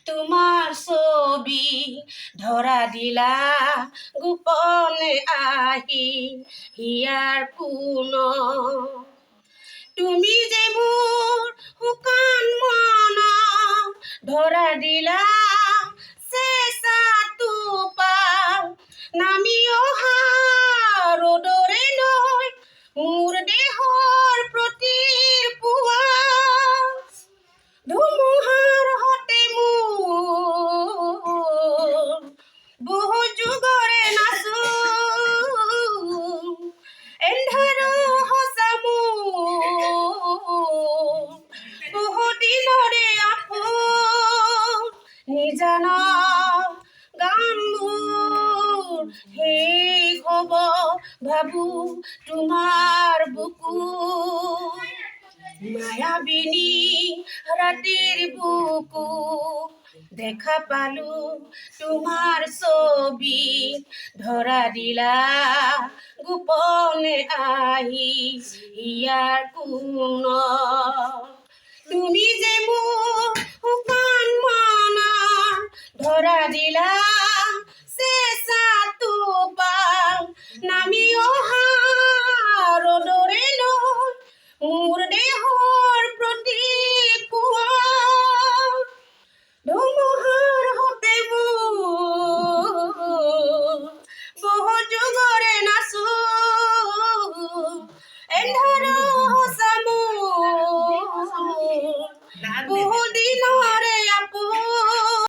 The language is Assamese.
তোমাৰ ছবি ধৰা দিলা গোপনে আহি হিয়াৰ কোন তুমি যে মোৰ শুকান মন ধৰা দিলা চেঁচাটো পাল নামি অহা ৰ'দৰে লৈ মোৰ দেহৰ প্ৰতিৰ পুৱা ধুমুহাৰ হতে মোৰ বহু যুগৰে নাচো এন্ধাৰ সঁচা মোৰ বহু দিনৰে আপোন নিজান গান মোৰ শেষ হ'ব ভাবো তোমাৰ বুকুত মায়াবিনী ৰাতিৰ বুকু দেখা পালো তোমাৰ ছবি ধৰা দিলা গোপনে আহি ইয়াৰ কোন